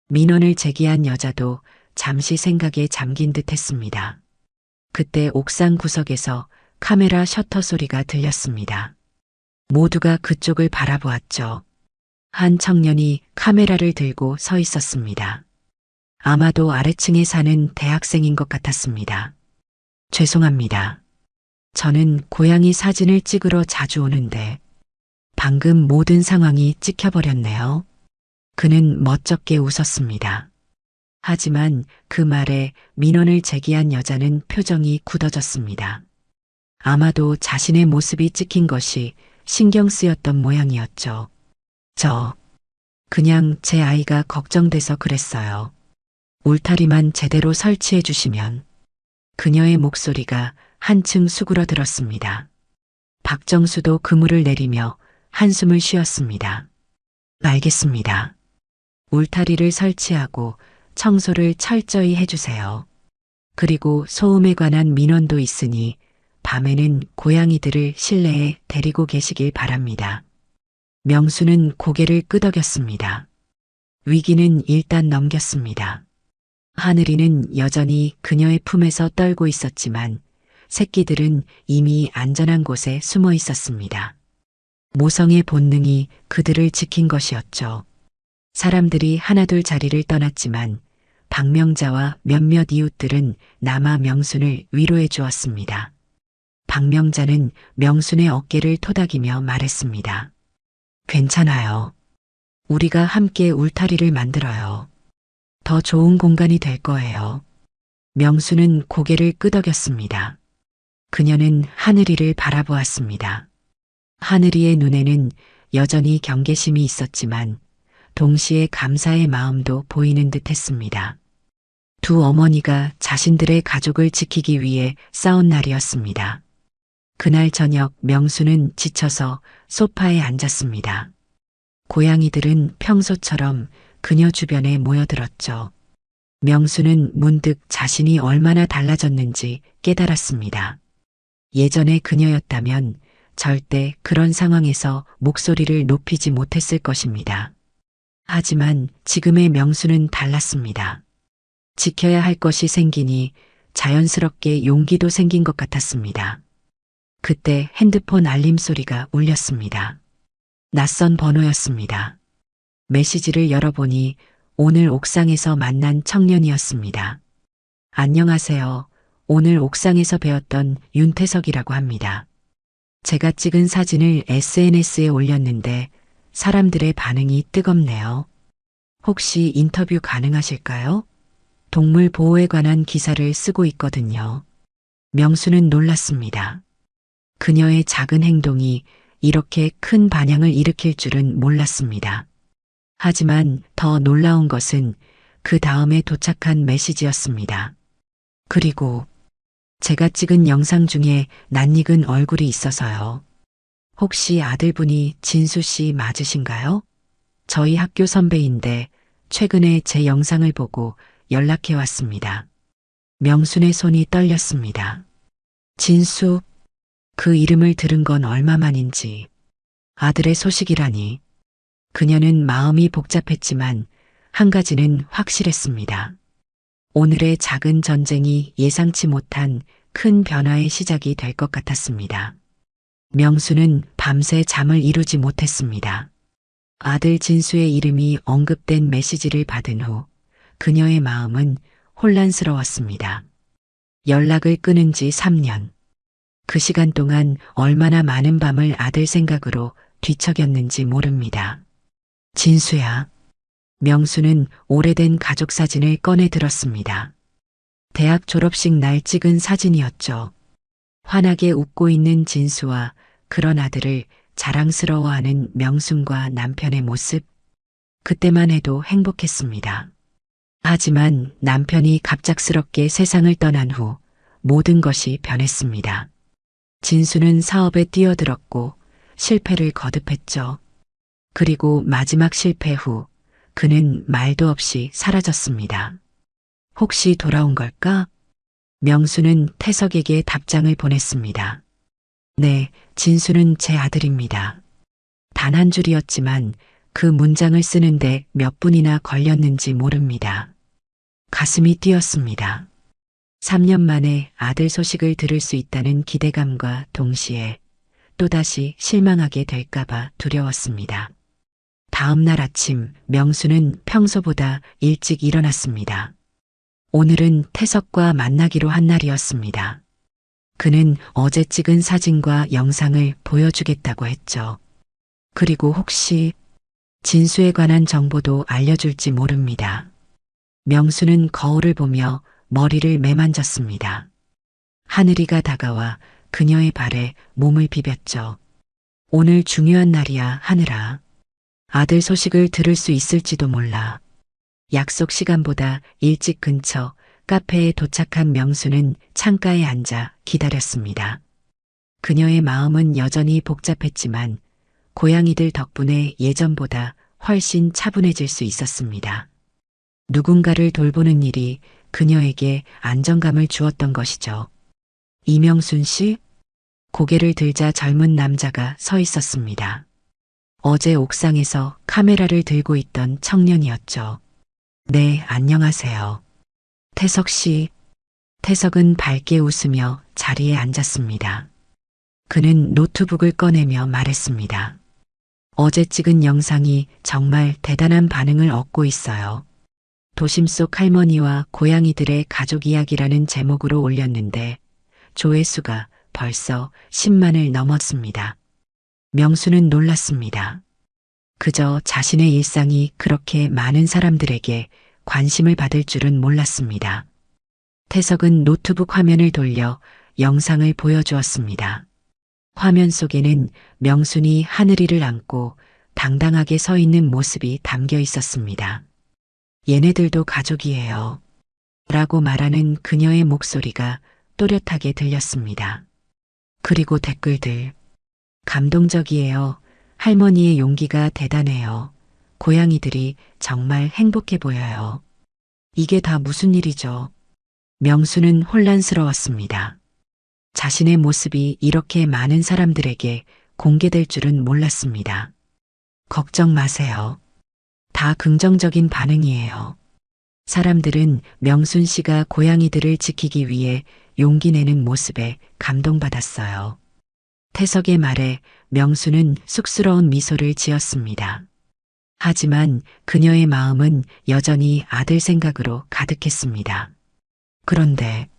민원을 제기한 여자도 잠시 생각에 잠긴 듯 했습니다. 그때 옥상 구석에서 카메라 셔터 소리가 들렸습니다. 모두가 그쪽을 바라보았죠. 한 청년이 카메라를 들고 서 있었습니다. 아마도 아래층에 사는 대학생인 것 같았습니다. 죄송합니다. 저는 고양이 사진을 찍으러 자주 오는데 방금 모든 상황이 찍혀버렸네요. 그는 멋쩍게 웃었습니다. 하지만 그 말에 민원을 제기한 여자는 표정이 굳어졌습니다. 아마도 자신의 모습이 찍힌 것이 신경 쓰였던 모양이었죠. 그냥 제 아이가 걱정돼서 그랬어요. 울타리만 제대로 설치해 주시면. 그녀의 목소리가 한층 수그러들었습니다. 박정수도 그물을 내리며 한숨을 쉬었습니다. 알겠습니다. 울타리를 설치하고 청소를 철저히 해주세요. 그리고 소음에 관한 민원도 있으니 밤에는 고양이들을 실내에 데리고 계시길 바랍니다. 명수는 고개를 끄덕였습니다. 위기는 일단 넘겼습니다. 하늘이는 여전히 그녀의 품에서 떨고 있었지만 새끼들은 이미 안전한 곳에 숨어 있었습니다. 모성의 본능이 그들을 지킨 것이었죠. 사람들이 하나둘 자리를 떠났지만 박명자와 몇몇 이웃들은 남아 명순을 위로해 주었습니다. 박명자는 명순의 어깨를 토닥이며 말했습니다. 괜찮아요. 우리가 함께 울타리를 만들어요. 더 좋은 공간이 될 거예요. 명수는 고개를 끄덕였습니다. 그녀는 하늘이를 바라보았습니다. 하늘이의 눈에는 여전히 경계심이 있었지만 동시에 감사의 마음도 보이는 듯 했습니다. 두 어머니가 자신들의 가족을 지키기 위해 싸운 날이었습니다. 그날 저녁 명수는 지쳐서 소파에 앉았습니다. 고양이들은 평소처럼 그녀 주변에 모여들었죠. 명수는 문득 자신이 얼마나 달라졌는지 깨달았습니다. 예전의 그녀였다면 절대 그런 상황에서 목소리를 높이지 못했을 것입니다. 하지만 지금의 명수는 달랐습니다. 지켜야 할 것이 생기니 자연스럽게 용기도 생긴 것 같았습니다. 그때 핸드폰 알림 소리가 울렸습니다. 낯선 번호였습니다. 메시지를 열어보니 오늘 옥상에서 만난 청년이었습니다. 안녕하세요. 오늘 옥상에서 배웠던 윤태석이라고 합니다. 제가 찍은 사진을 SNS에 올렸는데 사람들의 반응이 뜨겁네요. 혹시 인터뷰 가능하실까요? 동물 보호에 관한 기사를 쓰고 있거든요. 명수는 놀랐습니다. 그녀의 작은 행동이 이렇게 큰 반향을 일으킬 줄은 몰랐습니다. 하지만 더 놀라운 것은 그 다음에 도착한 메시지였습니다. 그리고 제가 찍은 영상 중에 낯익은 얼굴이 있어서요. 혹시 아들분이 진수 씨 맞으신가요? 저희 학교 선배인데 최근에 제 영상을 보고 연락해 왔습니다. 명순의 손이 떨렸습니다. 진수, 그 이름을 들은 건 얼마만인지. 아들의 소식이라니. 그녀는 마음이 복잡했지만 한 가지는 확실했습니다. 오늘의 작은 전쟁이 예상치 못한 큰 변화의 시작이 될 것 같았습니다. 명수는 밤새 잠을 이루지 못했습니다. 아들 진수의 이름이 언급된 메시지를 받은 후 그녀의 마음은 혼란스러웠습니다. 연락을 끊은 지 3년. 그 시간 동안 얼마나 많은 밤을 아들 생각으로 뒤척였는지 모릅니다. 진수야. 명수는 오래된 가족 사진을 꺼내 들었습니다. 대학 졸업식 날 찍은 사진이었죠. 환하게 웃고 있는 진수와 그런 아들을 자랑스러워하는 명순과 남편의 모습. 그때만 해도 행복했습니다. 하지만 남편이 갑작스럽게 세상을 떠난 후 모든 것이 변했습니다. 진수는 사업에 뛰어들었고 실패를 거듭했죠. 그리고 마지막 실패 후 그는 말도 없이 사라졌습니다. 혹시 돌아온 걸까? 명수는 태석에게 답장을 보냈습니다. 네, 진수는 제 아들입니다. 단 한 줄이었지만 그 문장을 쓰는데 몇 분이나 걸렸는지 모릅니다. 가슴이 뛰었습니다. 3년 만에 아들 소식을 들을 수 있다는 기대감과 동시에 또다시 실망하게 될까봐 두려웠습니다. 다음 날 아침 명수는 평소보다 일찍 일어났습니다. 오늘은 태석과 만나기로 한 날이었습니다. 그는 어제 찍은 사진과 영상을 보여주겠다고 했죠. 그리고 혹시 진수에 관한 정보도 알려줄지 모릅니다. 명수는 거울을 보며 머리를 매만졌습니다. 하늘이가 다가와 그녀의 발에 몸을 비볐죠. 오늘 중요한 날이야, 하늘아. 아들 소식을 들을 수 있을지도 몰라. 약속 시간보다 일찍 근처 카페에 도착한 명수는 창가에 앉아 기다렸습니다. 그녀의 마음은 여전히 복잡했지만 고양이들 덕분에 예전보다 훨씬 차분해질 수 있었습니다. 누군가를 돌보는 일이 그녀에게 안정감을 주었던 것이죠. 이명순 씨? 고개를 들자 젊은 남자가 서 있었습니다. 어제 옥상에서 카메라를 들고 있던 청년이었죠. 네, 안녕하세요. 태석 씨. 태석은 밝게 웃으며 자리에 앉았습니다. 그는 노트북을 꺼내며 말했습니다. 어제 찍은 영상이 정말 대단한 반응을 얻고 있어요. 도심 속 할머니와 고양이들의 가족 이야기라는 제목으로 올렸는데 조회수가 벌써 10만을 넘었습니다. 명수는 놀랐습니다. 그저 자신의 일상이 그렇게 많은 사람들에게 관심을 받을 줄은 몰랐습니다. 태석은 노트북 화면을 돌려 영상을 보여주었습니다. 화면 속에는 명순이 하늘이를 안고 당당하게 서 있는 모습이 담겨 있었습니다. 얘네들도 가족이에요. 라고 말하는 그녀의 목소리가 또렷하게 들렸습니다. 그리고 댓글들. 감동적이에요. 할머니의 용기가 대단해요. 고양이들이 정말 행복해 보여요. 이게 다 무슨 일이죠? 명수는 혼란스러웠습니다. 자신의 모습이 이렇게 많은 사람들에게 공개될 줄은 몰랐습니다. 걱정 마세요. 다 긍정적인 반응이에요. 사람들은 명순 씨가 고양이들을 지키기 위해 용기 내는 모습에 감동받았어요. 태석의 말에 명수는 쑥스러운 미소를 지었습니다. 하지만 그녀의 마음은 여전히 아들 생각으로 가득했습니다. 그런데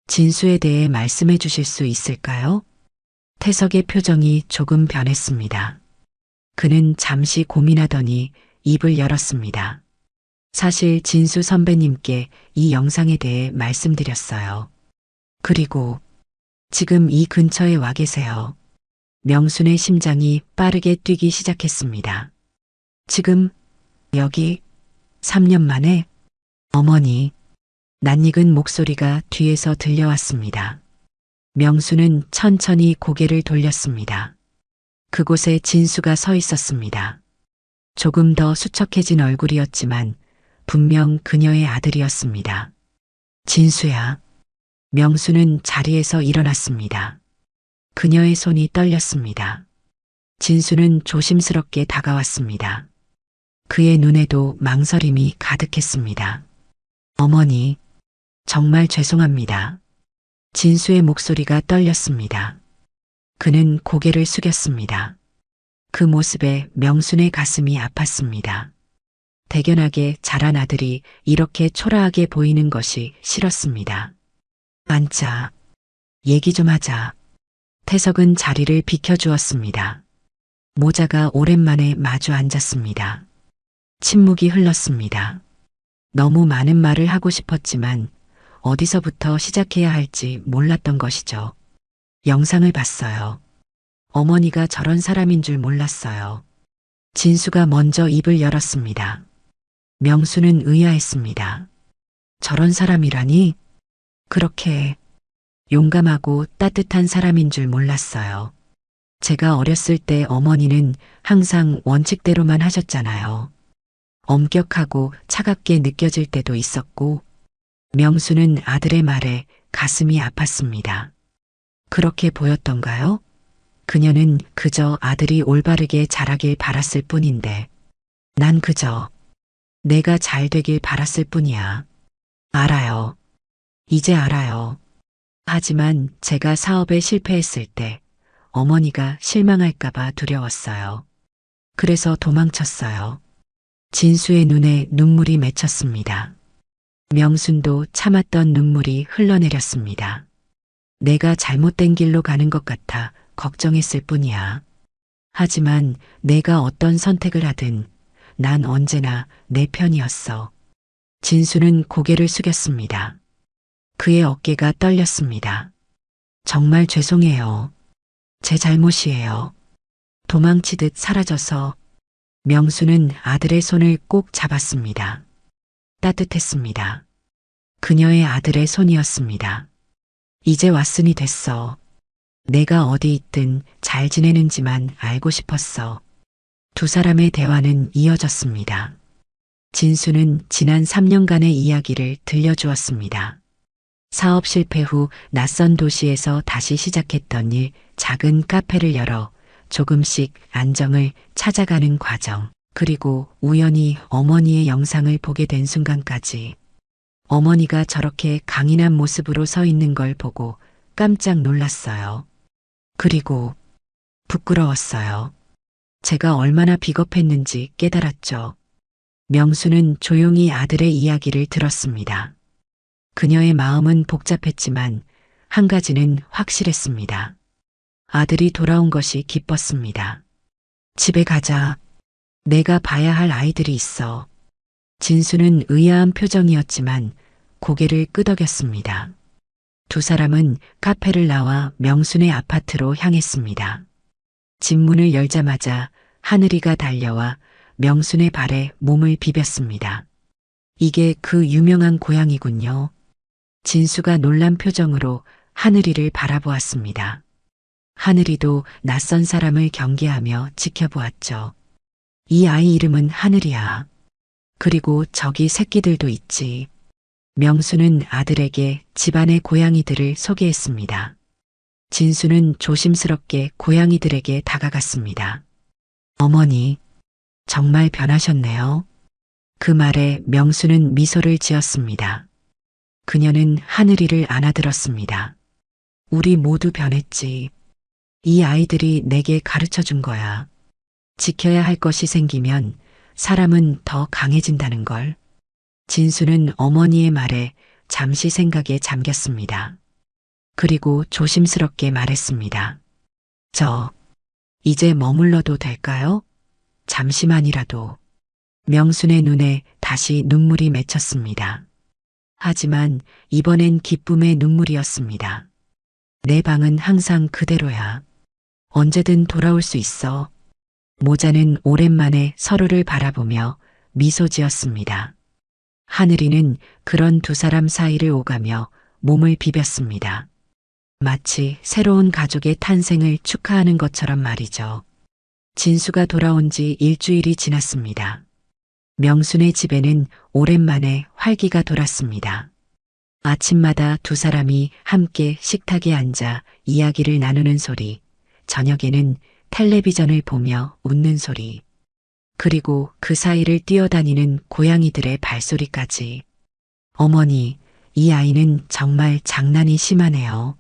진수에 대해 말씀해 주실 수 있을까요? 태석의 표정이 조금 변했습니다. 그는 잠시 고민하더니 입을 열었습니다. 사실 진수 선배님께 이 영상에 대해 말씀드렸어요. 그리고 지금 이 근처에 와 계세요. 명순의 심장이 빠르게 뛰기 시작했습니다. 지금 여기 3년 만에 어머니. 낯익은 목소리가 뒤에서 들려왔습니다. 명수는 천천히 고개를 돌렸습니다. 그곳에 진수가 서 있었습니다. 조금 더 수척해진 얼굴이었지만 분명 그녀의 아들이었습니다. 진수야. 명수는 자리에서 일어났습니다. 그녀의 손이 떨렸습니다. 진수는 조심스럽게 다가왔습니다. 그의 눈에도 망설임이 가득했습니다. 어머니. 정말 죄송합니다. 진수의 목소리가 떨렸습니다. 그는 고개를 숙였습니다. 그 모습에 명순의 가슴이 아팠습니다. 대견하게 자란 아들이 이렇게 초라하게 보이는 것이 싫었습니다. 앉자. 얘기 좀 하자. 태석은 자리를 비켜주었습니다. 모자가 오랜만에 마주 앉았습니다. 침묵이 흘렀습니다. 너무 많은 말을 하고 싶었지만 어디서부터 시작해야 할지 몰랐던 것이죠. 영상을 봤어요. 어머니가 저런 사람인 줄 몰랐어요. 진수가 먼저 입을 열었습니다. 명수는 의아했습니다. 저런 사람이라니? 그렇게 용감하고 따뜻한 사람인 줄 몰랐어요. 제가 어렸을 때 어머니는 항상 원칙대로만 하셨잖아요. 엄격하고 차갑게 느껴질 때도 있었고, 명수는 아들의 말에 가슴이 아팠습니다. 그렇게 보였던가요? 그녀는 그저 아들이 올바르게 자라길 바랐을 뿐인데, 난 그저 내가 잘 되길 바랐을 뿐이야. 알아요. 이제 알아요. 하지만 제가 사업에 실패했을 때 어머니가 실망할까봐 두려웠어요. 그래서 도망쳤어요. 진수의 눈에 눈물이 맺혔습니다. 명순도 참았던 눈물이 흘러내렸습니다. 내가 잘못된 길로 가는 것 같아 걱정했을 뿐이야. 하지만 내가 어떤 선택을 하든 난 언제나 내 편이었어. 진수는 고개를 숙였습니다. 그의 어깨가 떨렸습니다. 정말 죄송해요. 제 잘못이에요. 도망치듯 사라져서 명수는 아들의 손을 꼭 잡았습니다. 따뜻했습니다. 그녀의 아들의 손이었습니다. 이제 왔으니 됐어. 내가 어디 있든 잘 지내는지만 알고 싶었어. 두 사람의 대화는 이어졌습니다. 진수는 지난 3년간의 이야기를 들려주었습니다. 사업 실패 후 낯선 도시에서 다시 시작했던 일, 작은 카페를 열어 조금씩 안정을 찾아가는 과정, 그리고 우연히 어머니의 영상을 보게 된 순간까지 어머니가 저렇게 강인한 모습으로 서 있는 걸 보고 깜짝 놀랐어요. 그리고 부끄러웠어요. 제가 얼마나 비겁했는지 깨달았죠. 명수는 조용히 아들의 이야기를 들었습니다. 그녀의 마음은 복잡했지만 한 가지는 확실했습니다. 아들이 돌아온 것이 기뻤습니다. 집에 가자. 내가 봐야 할 아이들이 있어. 진수는 의아한 표정이었지만 고개를 끄덕였습니다. 두 사람은 카페를 나와 명순의 아파트로 향했습니다. 집 문을 열자마자 하늘이가 달려와 명순의 발에 몸을 비볐습니다. 이게 그 유명한 고양이군요. 진수가 놀란 표정으로 하늘이를 바라보았습니다. 하늘이도 낯선 사람을 경계하며 지켜보았죠. 이 아이 이름은 하늘이야. 그리고 저기 새끼들도 있지. 명수는 아들에게 집안의 고양이들을 소개했습니다. 진수는 조심스럽게 고양이들에게 다가갔습니다. 어머니, 정말 변하셨네요. 그 말에 명수는 미소를 지었습니다. 그녀는 하늘이를 안아들었습니다. 우리 모두 변했지. 이 아이들이 내게 가르쳐 준 거야. 지켜야 할 것이 생기면 사람은 더 강해진다는 걸. 진수는 어머니의 말에 잠시 생각에 잠겼습니다. 그리고 조심스럽게 말했습니다. 이제 머물러도 될까요? 잠시만이라도. 명순의 눈에 다시 눈물이 맺혔습니다. 하지만 이번엔 기쁨의 눈물이었습니다. 내 방은 항상 그대로야. 언제든 돌아올 수 있어. 모자는 오랜만에 서로를 바라보며 미소 지었습니다. 하늘이는 그런 두 사람 사이를 오가며 몸을 비볐습니다. 마치 새로운 가족의 탄생을 축하하는 것처럼 말이죠. 진수가 돌아온 지 일주일이 지났습니다. 명순의 집에는 오랜만에 활기가 돌았습니다. 아침마다 두 사람이 함께 식탁에 앉아 이야기를 나누는 소리, 저녁에는 텔레비전을 보며 웃는 소리, 그리고 그 사이를 뛰어다니는 고양이들의 발소리까지. 어머니, 이 아이는 정말 장난이 심하네요.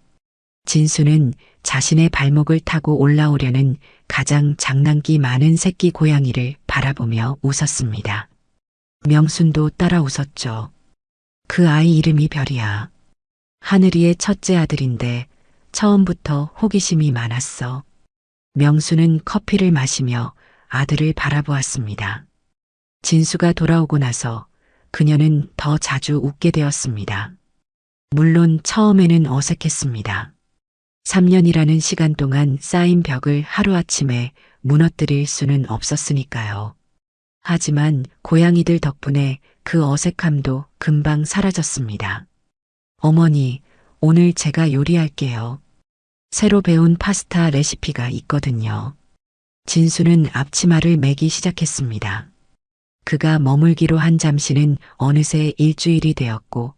진수는 자신의 발목을 타고 올라오려는 가장 장난기 많은 새끼 고양이를 바라보며 웃었습니다. 명순도 따라 웃었죠. 그 아이 이름이 별이야. 하늘이의 첫째 아들인데 처음부터 호기심이 많았어. 명수는 커피를 마시며 아들을 바라보았습니다. 진수가 돌아오고 나서 그녀는 더 자주 웃게 되었습니다. 물론 처음에는 어색했습니다. 3년이라는 시간 동안 쌓인 벽을 하루아침에 무너뜨릴 수는 없었으니까요. 하지만 고양이들 덕분에 그 어색함도 금방 사라졌습니다. 어머니, 오늘 제가 요리할게요. 새로 배운 파스타 레시피가 있거든요. 진수는 앞치마를 매기 시작했습니다. 그가 머물기로 한 잠시는 어느새 일주일이 되었고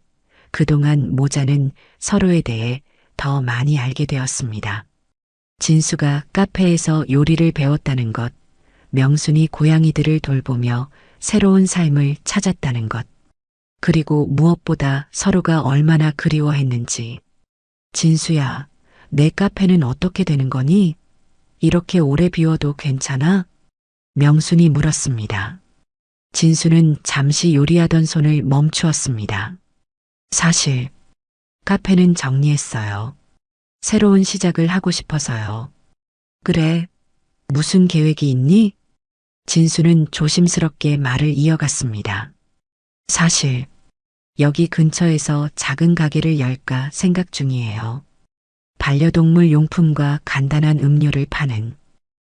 그동안 모자는 서로에 대해 더 많이 알게 되었습니다. 진수가 카페에서 요리를 배웠다는 것, 명순이 고양이들을 돌보며 새로운 삶을 찾았다는 것, 그리고 무엇보다 서로가 얼마나 그리워했는지. 진수야, 내 카페는 어떻게 되는 거니? 이렇게 오래 비워도 괜찮아? 명순이 물었습니다. 진수는 잠시 요리하던 손을 멈추었습니다. 사실 카페는 정리했어요. 새로운 시작을 하고 싶어서요. 그래, 무슨 계획이 있니? 진수는 조심스럽게 말을 이어갔습니다. 사실 여기 근처에서 작은 가게를 열까 생각 중이에요. 반려동물 용품과 간단한 음료를 파는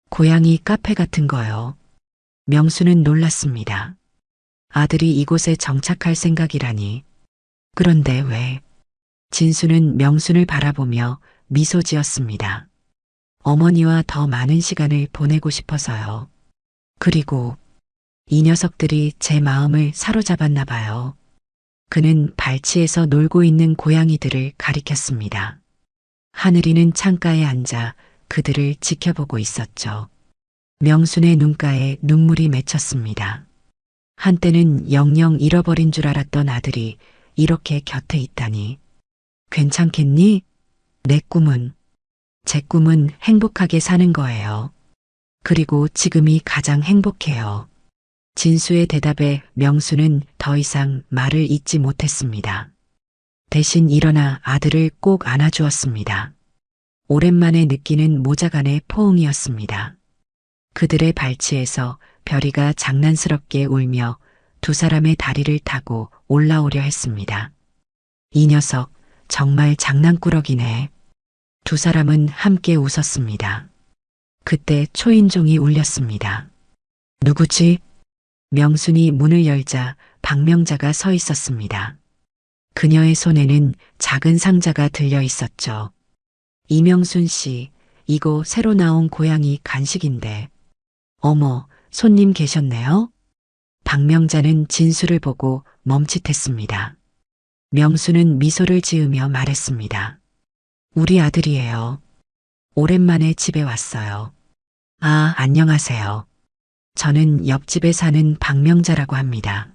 고양이 카페 같은 거요. 명수는 놀랐습니다. 아들이 이곳에 정착할 생각이라니. 그런데 왜? 진수는 명순을 바라보며 미소 지었습니다. 어머니와 더 많은 시간을 보내고 싶어서요. 그리고 이 녀석들이 제 마음을 사로잡았나 봐요. 그는 발치에서 놀고 있는 고양이들을 가리켰습니다. 하늘이는 창가에 앉아 그들을 지켜보고 있었죠. 명순의 눈가에 눈물이 맺혔습니다. 한때는 영영 잃어버린 줄 알았던 아들이 이렇게 곁에 있다니. 괜찮겠니? 제 꿈은 행복하게 사는 거예요. 그리고 지금이 가장 행복해요. 진수의 대답에 명수는 더 이상 말을 잇지 못했습니다. 대신 일어나 아들을 꼭 안아주었습니다. 오랜만에 느끼는 모자간의 포옹이었습니다. 그들의 발치에서 별이가 장난스럽게 울며 두 사람의 다리를 타고 올라오려 했습니다. 이 녀석 정말 장난꾸러기네. 두 사람은 함께 웃었습니다. 그때 초인종이 울렸습니다. 누구지? 명순이 문을 열자 박명자가 서 있었습니다. 그녀의 손에는 작은 상자가 들려 있었죠. 이명순 씨, 이거 새로 나온 고양이 간식인데. 어머, 손님 계셨네요? 박명자는 진수를 보고 멈칫했습니다. 명수는 미소를 지으며 말했습니다. 우리 아들이에요. 오랜만에 집에 왔어요. 아, 안녕하세요. 저는 옆집에 사는 박명자라고 합니다.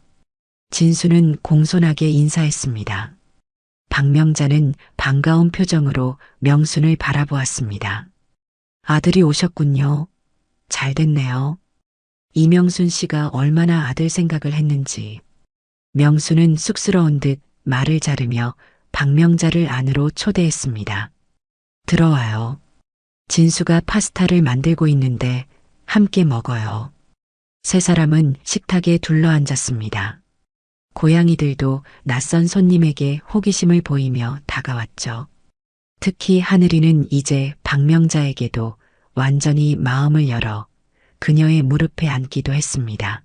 진수는 공손하게 인사했습니다. 박명자는 반가운 표정으로 명순을 바라보았습니다. 아들이 오셨군요. 잘 됐네요. 이명순 씨가 얼마나 아들 생각을 했는지. 명수는 쑥스러운 듯 말을 자르며 박명자를 안으로 초대했습니다. 들어와요. 진수가 파스타를 만들고 있는데 함께 먹어요. 세 사람은 식탁에 둘러앉았습니다. 고양이들도 낯선 손님에게 호기심을 보이며 다가왔죠. 특히 하늘이는 이제 박명자에게도 완전히 마음을 열어 그녀의 무릎에 앉기도 했습니다.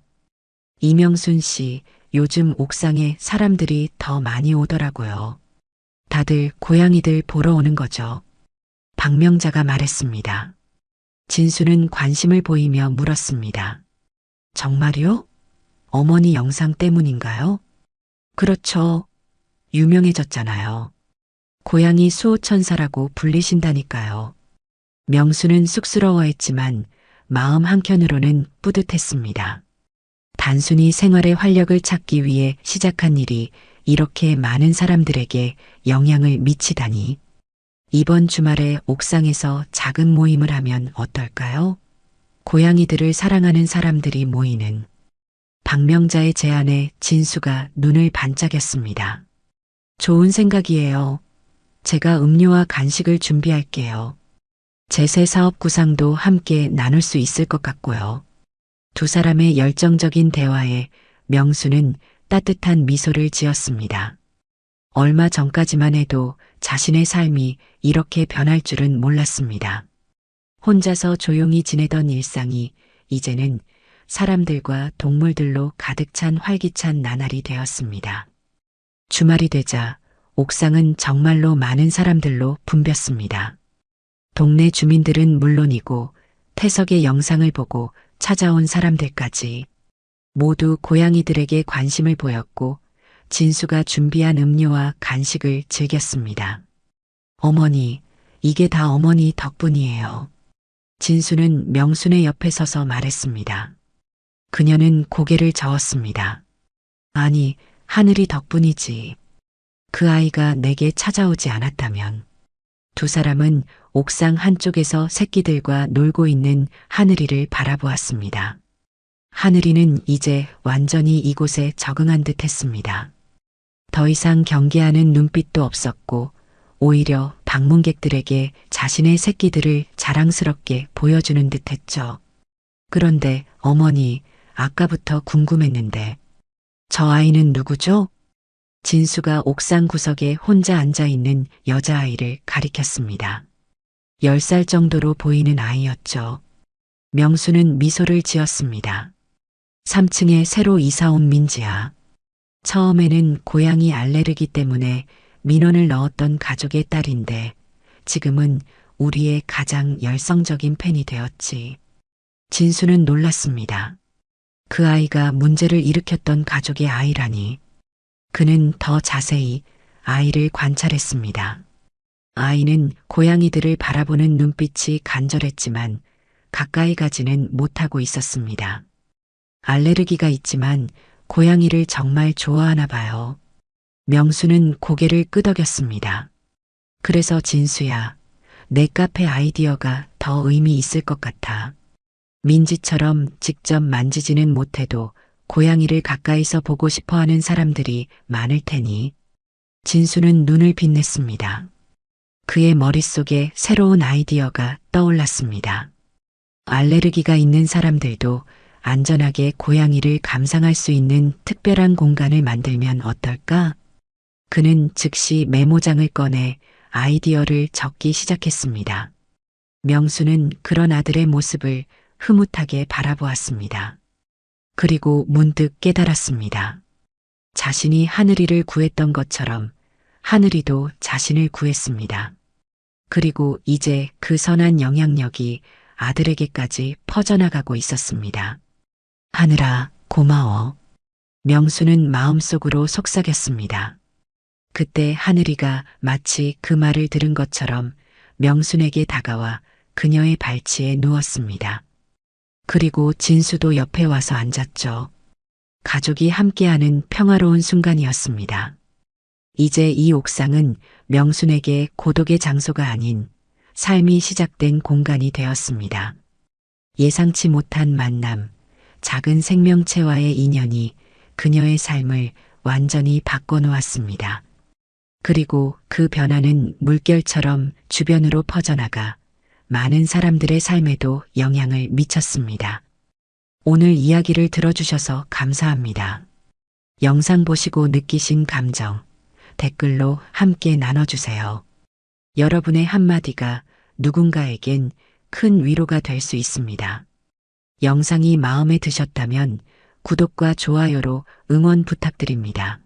이명순 씨, 요즘 옥상에 사람들이 더 많이 오더라고요. 다들 고양이들 보러 오는 거죠. 박명자가 말했습니다. 진수는 관심을 보이며 물었습니다. 정말요? 어머니 영상 때문인가요? 그렇죠. 유명해졌잖아요. 고양이 수호천사라고 불리신다니까요. 명수는 쑥스러워했지만 마음 한켠으로는 뿌듯했습니다. 단순히 생활의 활력을 찾기 위해 시작한 일이 이렇게 많은 사람들에게 영향을 미치다니. 이번 주말에 옥상에서 작은 모임을 하면 어떨까요? 고양이들을 사랑하는 사람들이 모이는 박명자의 제안에 진수가 눈을 반짝였습니다. 좋은 생각이에요. 제가 음료와 간식을 준비할게요. 제세 사업 구상도 함께 나눌 수 있을 것 같고요. 두 사람의 열정적인 대화에 명수는 따뜻한 미소를 지었습니다. 얼마 전까지만 해도 자신의 삶이 이렇게 변할 줄은 몰랐습니다. 혼자서 조용히 지내던 일상이 이제는 사람들과 동물들로 가득 찬 활기찬 나날이 되었습니다. 주말이 되자 옥상은 정말로 많은 사람들로 붐볐습니다. 동네 주민들은 물론이고 태석의 영상을 보고 찾아온 사람들까지 모두 고양이들에게 관심을 보였고 진수가 준비한 음료와 간식을 즐겼습니다. 어머니, 이게 다 어머니 덕분이에요. 진수는 명순의 옆에 서서 말했습니다. 그녀는 고개를 저었습니다. 아니, 하늘이 덕분이지. 그 아이가 내게 찾아오지 않았다면. 두 사람은 옥상 한쪽에서 새끼들과 놀고 있는 하늘이를 바라보았습니다. 하늘이는 이제 완전히 이곳에 적응한 듯 했습니다. 더 이상 경계하는 눈빛도 없었고 오히려 방문객들에게 자신의 새끼들을 자랑스럽게 보여주는 듯 했죠. 그런데 어머니, 아까부터 궁금했는데 저 아이는 누구죠? 진수가 옥상 구석에 혼자 앉아있는 여자아이를 가리켰습니다. 10살 정도로 보이는 아이였죠. 명수는 미소를 지었습니다. 3층에 새로 이사온 민지야. 처음에는 고양이 알레르기 때문에 민원을 넣었던 가족의 딸인데 지금은 우리의 가장 열성적인 팬이 되었지. 진수는 놀랐습니다. 그 아이가 문제를 일으켰던 가족의 아이라니. 그는 더 자세히 아이를 관찰했습니다. 아이는 고양이들을 바라보는 눈빛이 간절했지만 가까이 가지는 못하고 있었습니다. 알레르기가 있지만 고양이를 정말 좋아하나 봐요. 명수는 고개를 끄덕였습니다. 그래서 진수야, 내 카페 아이디어가 더 의미 있을 것 같아. 민지처럼 직접 만지지는 못해도 고양이를 가까이서 보고 싶어 하는 사람들이 많을 테니. 진수는 눈을 빛냈습니다. 그의 머릿속에 새로운 아이디어가 떠올랐습니다. 알레르기가 있는 사람들도 안전하게 고양이를 감상할 수 있는 특별한 공간을 만들면 어떨까? 그는 즉시 메모장을 꺼내 아이디어를 적기 시작했습니다. 명수는 그런 아들의 모습을 흐뭇하게 바라보았습니다. 그리고 문득 깨달았습니다. 자신이 하늘이를 구했던 것처럼 하늘이도 자신을 구했습니다. 그리고 이제 그 선한 영향력이 아들에게까지 퍼져나가고 있었습니다. 하늘아, 고마워. 명수는 마음속으로 속삭였습니다. 그때 하늘이가 마치 그 말을 들은 것처럼 명순에게 다가와 그녀의 발치에 누웠습니다. 그리고 진수도 옆에 와서 앉았죠. 가족이 함께하는 평화로운 순간이었습니다. 이제 이 옥상은 명순에게 고독의 장소가 아닌 삶이 시작된 공간이 되었습니다. 예상치 못한 만남, 작은 생명체와의 인연이 그녀의 삶을 완전히 바꿔놓았습니다. 그리고 그 변화는 물결처럼 주변으로 퍼져나가 많은 사람들의 삶에도 영향을 미쳤습니다. 오늘 이야기를 들어주셔서 감사합니다. 영상 보시고 느끼신 감정, 댓글로 함께 나눠주세요. 여러분의 한마디가 누군가에겐 큰 위로가 될 수 있습니다. 영상이 마음에 드셨다면 구독과 좋아요로 응원 부탁드립니다.